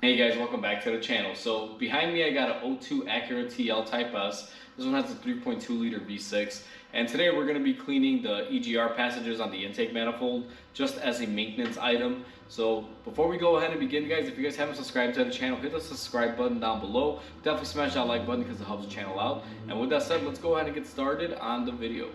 Hey guys, welcome back to the channel. So behind me I got an '02 Acura TL Type S. This one has a 3.2 liter V6. And today we're going to be cleaning the EGR passages on the intake manifold just as a maintenance item. So before we go ahead and begin guys, if you guys haven't subscribed to the channel, hit the subscribe button down below. Definitely smash that like button because it helps the channel out. And with that said, let's go ahead and get started on the video.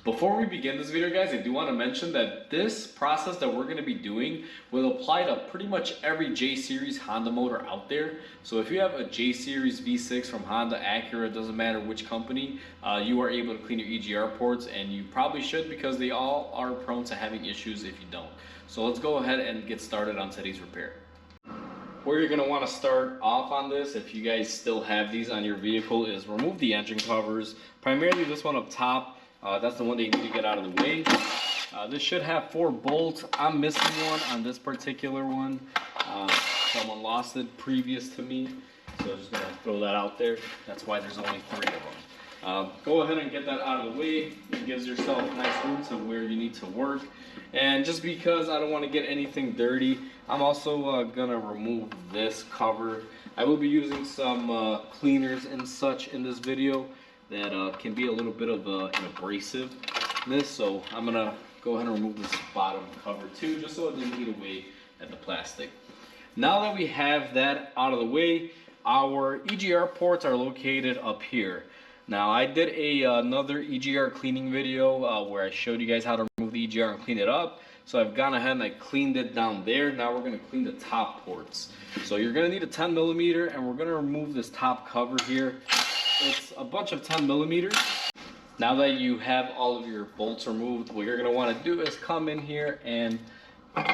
Before we begin this video guys, I do want to mention that this process that we're going to be doing will apply to pretty much every J-Series Honda motor out there. So if you have a J-Series V6 from Honda, Acura, it doesn't matter which company, you are able to clean your EGR ports, and you probably should because they all are prone to having issues if you don't. So let's go ahead and get started on today's repair. Where you're going to want to start off on this, if you guys still have these on your vehicle, is remove the engine covers, primarily this one up top. That's the one that you need to get out of the way. This should have 4 bolts. I'm missing one on this particular one. Someone lost it previous to me, so I'm just going to throw that out there. That's why there's only 3 of them. Go ahead and get that out of the way. It gives yourself a nice room to where you need to work. And just because I don't want to get anything dirty, I'm also going to remove this cover. I will be using some cleaners and such in this video that can be a little bit of an abrasiveness, so I'm gonna go ahead and remove this bottom cover too, just so it doesn't eat away at the plastic. Now that we have that out of the way, our EGR ports are located up here. Now I did another EGR cleaning video where I showed you guys how to remove the EGR and clean it up. So I've gone ahead and I cleaned it down there. Now we're gonna clean the top ports. So you're gonna need a 10 millimeter, and we're gonna remove this top cover here. It's a bunch of 10 millimeters. Now that you have all of your bolts removed, what you're going to want to do is come in here and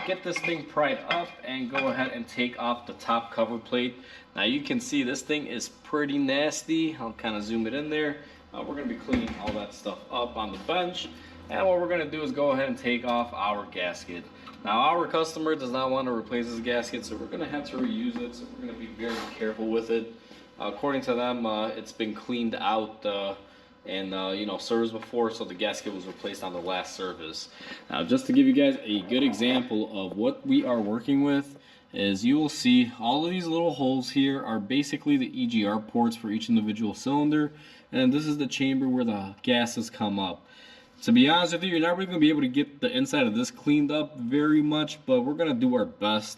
get this thing pried up and go ahead and take off the top cover plate. Now you can see this thing is pretty nasty. I'll kind of zoom it in there. We're going to be cleaning all that stuff up on the bench. And what we're going to do is go ahead and take off our gasket. Now our customer does not want to replace this gasket, so we're going to have to reuse it. So we're going to be very careful with it. According to them, it's been cleaned out and serviced before, so the gasket was replaced on the last service. Now, just to give you guys a good example of what we are working with, is you will see all of these little holes here are basically the EGR ports for each individual cylinder, and this is the chamber where the gases come up. To be honest with you, you're not really going to be able to get the inside of this cleaned up very much, but we're going to do our best.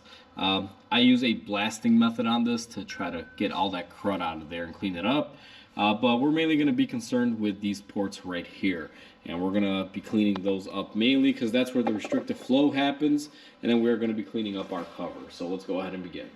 I use a blasting method on this to try to get all that crud out of there and clean it up. But we're mainly going to be concerned with these ports right here. And we're going to be cleaning those up mainly because that's where the restrictive flow happens. And then we're going to be cleaning up our cover. So let's go ahead and begin.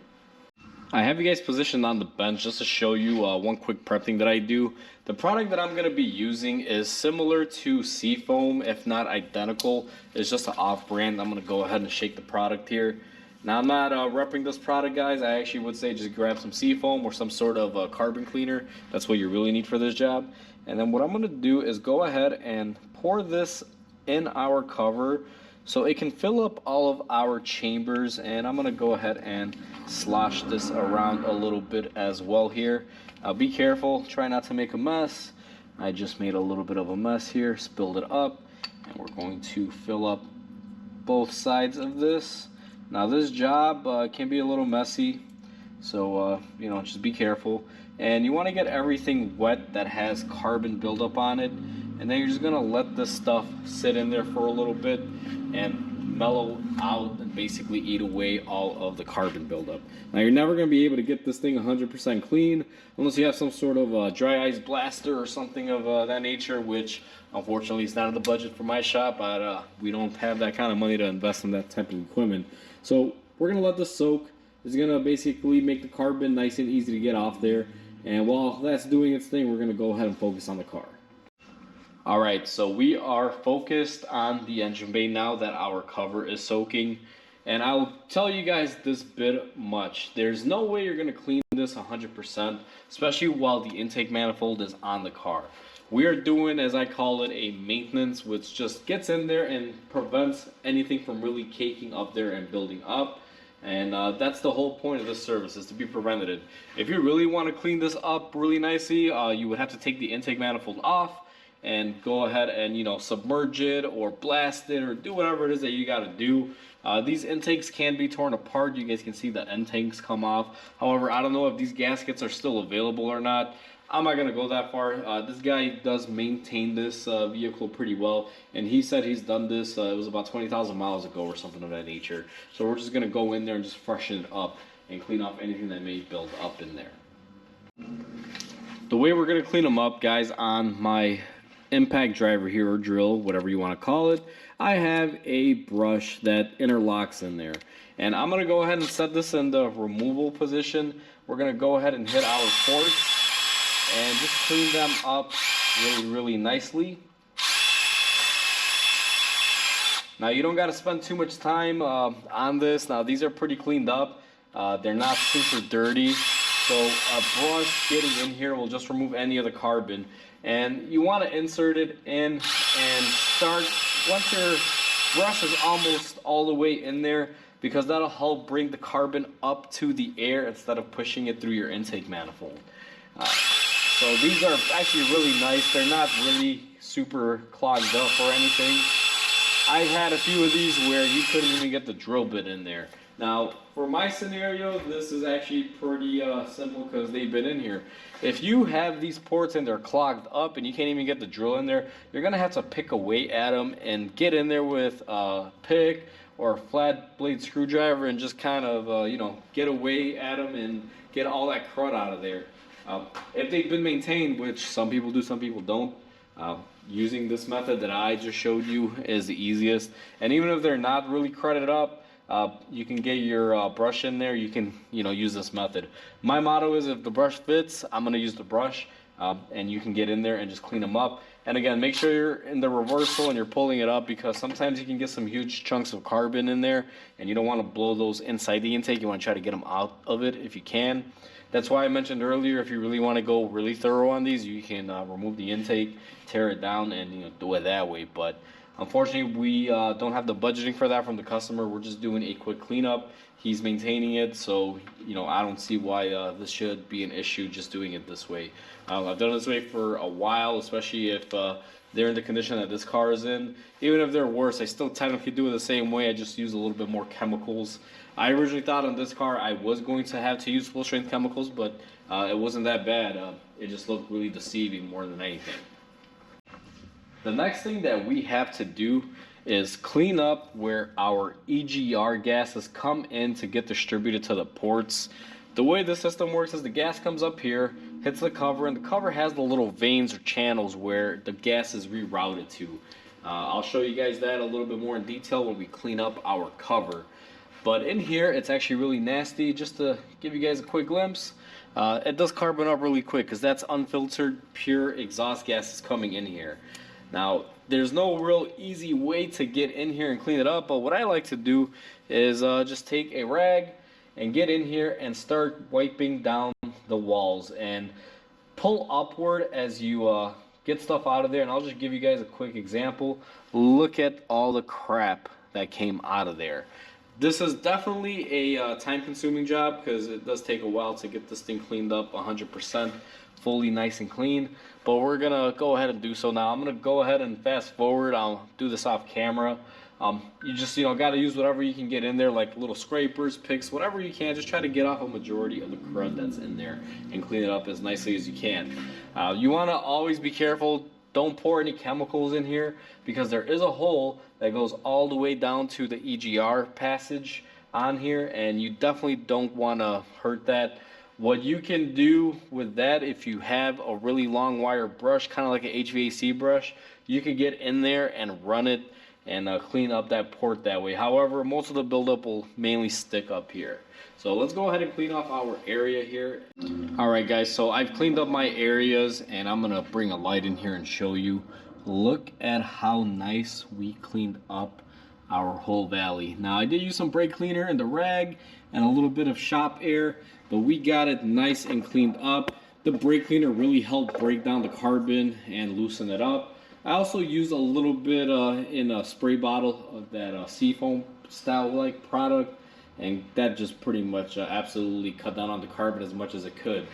I have you guys positioned on the bench just to show you one quick prep thing that I do. The product that I'm going to be using is similar to Seafoam, if not identical. It's just an off-brand. I'm going to go ahead and shake the product here. Now I'm not repping this product guys. I actually would say just grab some Seafoam or some sort of carbon cleaner. That's what you really need for this job. And then what I'm going to do is go ahead and pour this in our cover so it can fill up all of our chambers, and I'm going to go ahead and slosh this around a little bit as well here. Be careful, try not to make a mess. I just made a little bit of a mess here, spilled it up, and we're going to fill up both sides of this. Now this job can be a little messy, so just be careful. And you want to get everything wet that has carbon buildup on it, and then you're just going to let this stuff sit in there for a little bit and mellow out and basically eat away all of the carbon buildup. Now you're never going to be able to get this thing 100% clean unless you have some sort of dry ice blaster or something of that nature, which unfortunately is not in the budget for my shop, but we don't have that kind of money to invest in that type of equipment. So we're going to let this soak. It's going to basically make the carbon nice and easy to get off there. And while that's doing its thing, we're going to go ahead and focus on the car. Alright, so we are focused on the engine bay now that our cover is soaking. And I'll tell you guys this bit much. There's no way you're going to clean this 100%, especially while the intake manifold is on the car. We are doing, as I call it, a maintenance, which just gets in there and prevents anything from really caking up there and building up. And that's the whole point of this service, is to be preventative. If you really want to clean this up really nicely, you would have to take the intake manifold off and go ahead and, you know, submerge it or blast it or do whatever it is that you got to do. These intakes can be torn apart. You guys can see the intakes come off. However, I don't know if these gaskets are still available or not. I'm not gonna go that far. This guy does maintain this vehicle pretty well, and he said he's done this. It was about 20,000 miles ago or something of that nature. So we're just gonna go in there and just freshen it up and clean off anything that may build up in there. The way we're gonna clean them up, guys, on my impact driver here, or drill, whatever you want to call it, I have a brush that interlocks in there, and I'm gonna go ahead and set this in the removal position. We're gonna go ahead and hit our ports and just clean them up really nicely. Now you don't got to spend too much time on this. Now these are pretty cleaned up. They're not super dirty, so a brush getting in here will just remove any of the carbon. And you want to insert it in and start once your brush is almost all the way in there, because that'll help bring the carbon up to the air instead of pushing it through your intake manifold. So these are actually really nice. They're not really super clogged up or anything. I've had a few of these where you couldn't even get the drill bit in there. Now, for my scenario, this is actually pretty simple because they've been in here. If you have these ports and they're clogged up and you can't even get the drill in there, you're gonna have to pick away at them and get in there with a pick or a flat blade screwdriver and just kind of, you know, get away at them and get all that crud out of there. If they've been maintained, which some people do, some people don't, using this method that I just showed you is the easiest. And even if they're not really crudded up, you can get your brush in there. You can, you know, use this method. My motto is, if the brush fits, I'm going to use the brush, and you can get in there and just clean them up. And again, make sure you're in the reversal and you're pulling it up, because sometimes you can get some huge chunks of carbon in there and you don't want to blow those inside the intake. You want to try to get them out of it if you can. That's why I mentioned earlier, if you really want to go really thorough on these, you can remove the intake, tear it down, and, you know, do it that way. But unfortunately, we don't have the budgeting for that from the customer. We're just doing a quick cleanup. He's maintaining it, so, you know, I don't see why this should be an issue just doing it this way. I've done it this way for a while, especially if they're in the condition that this car is in. Even if they're worse, I still technically do it the same way. I just use a little bit more chemicals. I originally thought on this car I was going to have to use full strength chemicals, but it wasn't that bad. It just looked really deceiving more than anything. The next thing that we have to do is clean up where our EGR gases come in to get distributed to the ports. The way the system works is the gas comes up here, hits the cover, and the cover has the little veins or channels where the gas is rerouted to. I'll show you guys that a little bit more in detail when we clean up our cover. But in here, it's actually really nasty. Just to give you guys a quick glimpse, it does carbon up really quick because that's unfiltered, pure exhaust gases coming in here. Now, there's no real easy way to get in here and clean it up, but what I like to do is just take a rag and get in here and start wiping down the walls and pull upward as you get stuff out of there. And I'll just give you guys a quick example. Look at all the crap that came out of there. This is definitely a time-consuming job because it does take a while to get this thing cleaned up 100%, fully nice and clean. But we're gonna go ahead and do so now. I'm gonna go ahead and fast forward. I'll do this off camera. You just, you know, got to use whatever you can get in there, like little scrapers, picks, whatever you can. Just try to get off a majority of the crud that's in there and clean it up as nicely as you can. You want to always be careful. Don't pour any chemicals in here because there is a hole that goes all the way down to the EGR passage on here, and you definitely don't want to hurt that. What you can do with that, if you have a really long wire brush, kind of like an HVAC brush, you can get in there and run it and clean up that port that way. However, most of the buildup will mainly stick up here. So let's go ahead and clean off our area here. Alright guys, so I've cleaned up my areas and I'm gonna bring a light in here and show you. Look at how nice we cleaned up our whole valley. Now I did use some brake cleaner and the rag and a little bit of shop air, but we got it nice and cleaned up. The brake cleaner really helped break down the carbon and loosen it up. I also used a little bit in a spray bottle of that seafoam style like product, and that just pretty much absolutely cut down on the carbon as much as it could.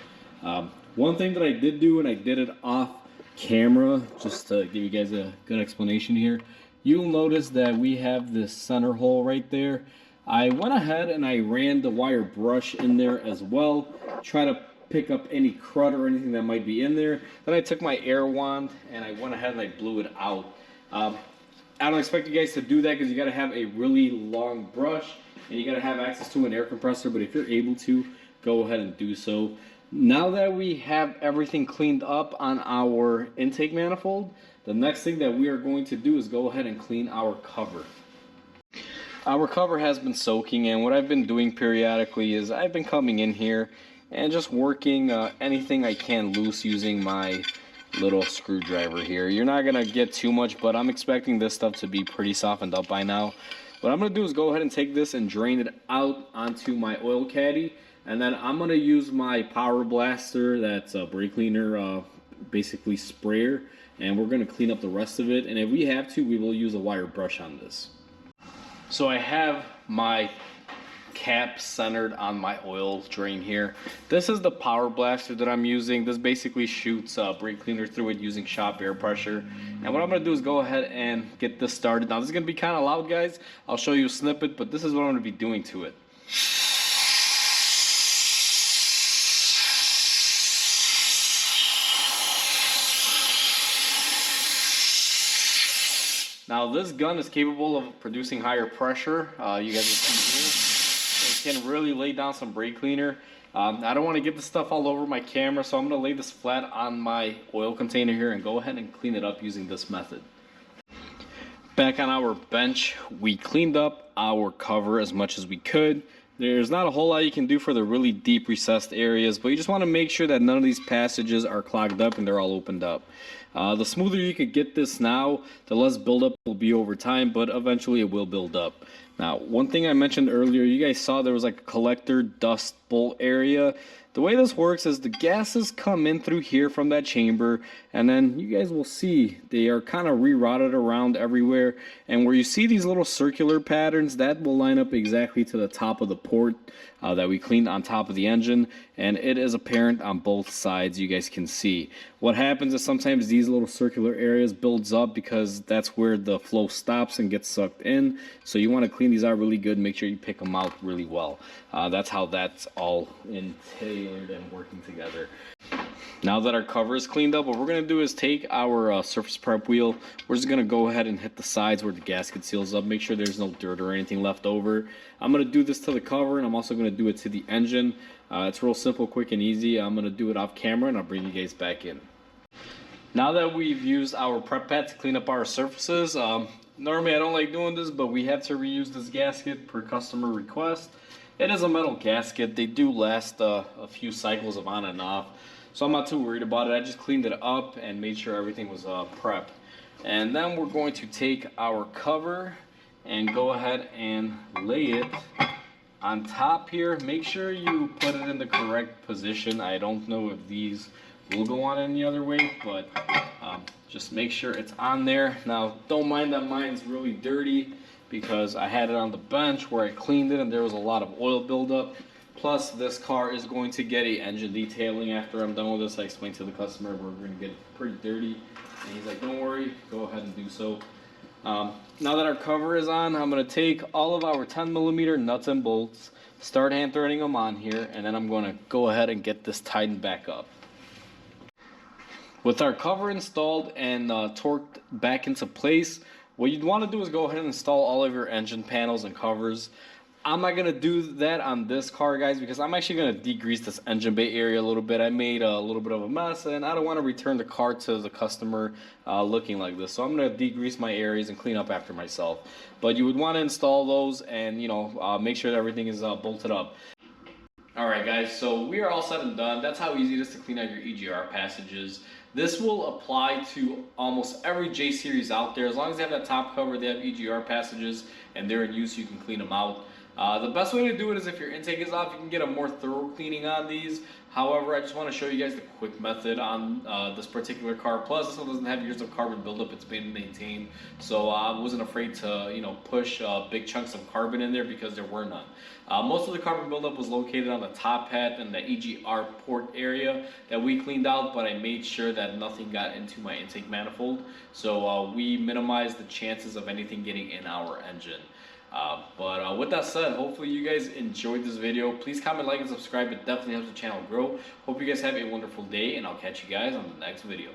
One thing that I did do, and I did it off camera, just to give you guys a good explanation here, you'll notice that we have this center hole right there. I went ahead and I ran the wire brush in there as well, try to pick up any crud or anything that might be in there. Then I took my air wand and I went ahead and I blew it out. I don't expect you guys to do that because you got to have a really long brush and you got to have access to an air compressor, but if you're able to, go ahead and do so. Now that we have everything cleaned up on our intake manifold, the next thing that we are going to do is go ahead and clean our cover. Our cover has been soaking, and what I've been doing periodically is I've been coming in here and just working anything I can loose using my little screwdriver here. You're not gonna get too much, but I'm expecting this stuff to be pretty softened up by now. What I'm gonna do is go ahead and take this and drain it out onto my oil caddy, and then I'm gonna use my power blaster, that's a brake cleaner, basically sprayer, and we're gonna clean up the rest of it. And if we have to, we will use a wire brush on this. So I have my cap centered on my oil drain here. This is the power blaster that I'm using. This basically shoots brake cleaner through it using shop air pressure. And what I'm gonna do is go ahead and get this started. Now this is gonna be kind of loud, guys. I'll show you a snippet, but this is what I'm gonna be doing to it. Now this gun is capable of producing higher pressure. You guys will see here. It can really lay down some brake cleaner. I don't want to get this stuff all over my camera, so I'm going to lay this flat on my oil container here and go ahead and clean it up using this method. Back on our bench, we cleaned up our cover as much as we could. There's not a whole lot you can do for the really deep recessed areas, but you just want to make sure that none of these passages are clogged up and they're all opened up. The smoother you can get this now, the less buildup will be over time, but eventually it will build up. Now, one thing I mentioned earlier, you guys saw there was like a collector dust bowl area. The way this works is the gases come in through here from that chamber, and then you guys will see they are kind of rerouted around everywhere. And where you see these little circular patterns, that will line up exactly to the top of the port that we cleaned on top of the engine, and it is apparent on both sides. You guys can see what happens is sometimes these little circular areas builds up because that's where the flow stops and gets sucked in. So you want to clean these out really good, make sure you pick them out really well. That's how that's all entailed and working together. Now that our cover is cleaned up, what we're going to do is take our surface prep wheel. We're just going to go ahead and hit the sides where the gasket seals up, make sure there's no dirt or anything left over. I'm going to do this to the cover, and I'm also going to do it to the engine. It's real simple, quick, and easy. I'm going to do it off camera, and I'll bring you guys back in. Now that we've used our prep pad to clean up our surfaces, normally I don't like doing this, but we have to reuse this gasket per customer request. It is a metal gasket. They do last a few cycles of on and off, so I'm not too worried about it. I just cleaned it up and made sure everything was prepped. And then we're going to take our cover and go ahead and lay it on top here. Make sure you put it in the correct position. I don't know if these will go on any other way, but just make sure it's on there. Now, don't mind that mine's really dirty because I had it on the bench where I cleaned it and there was a lot of oil buildup. Plus, this car is going to get a engine detailing after I'm done with this. I explained to the customer we're going to get it pretty dirty, and he's like, don't worry, go ahead and do so. Now that our cover is on, I'm going to take all of our 10mm nuts and bolts, start hand threading them on here, and then I'm going to go ahead and get this tightened back up. With our cover installed and torqued back into place, what you'd want to do is go ahead and install all of your engine panels and covers. I'm not going to do that on this car, guys, because I'm actually going to degrease this engine bay area a little bit. I made a little bit of a mess, and I don't want to return the car to the customer looking like this. So I'm going to degrease my areas and clean up after myself. But you would want to install those and, make sure that everything is bolted up. Alright guys, so we are all set and done. That's how easy it is to clean out your EGR passages. This will apply to almost every J-Series out there. As long as they have that top cover, they have EGR passages, and they're in use, you can clean them out. The best way to do it is if your intake is off, you can get a more thorough cleaning on these. However, I just want to show you guys the quick method on this particular car. Plus, this one doesn't have years of carbon buildup; it's been maintained, so I wasn't afraid to, push big chunks of carbon in there because there were none. Most of the carbon buildup was located on the top hat and the EGR port area that we cleaned out, but I made sure that nothing got into my intake manifold, so we minimized the chances of anything getting in our engine. But with that said, hopefully you guys enjoyed this video. Please comment, like, and subscribe. It definitely helps the channel grow. Hope you guys have a wonderful day, and I'll catch you guys on the next video.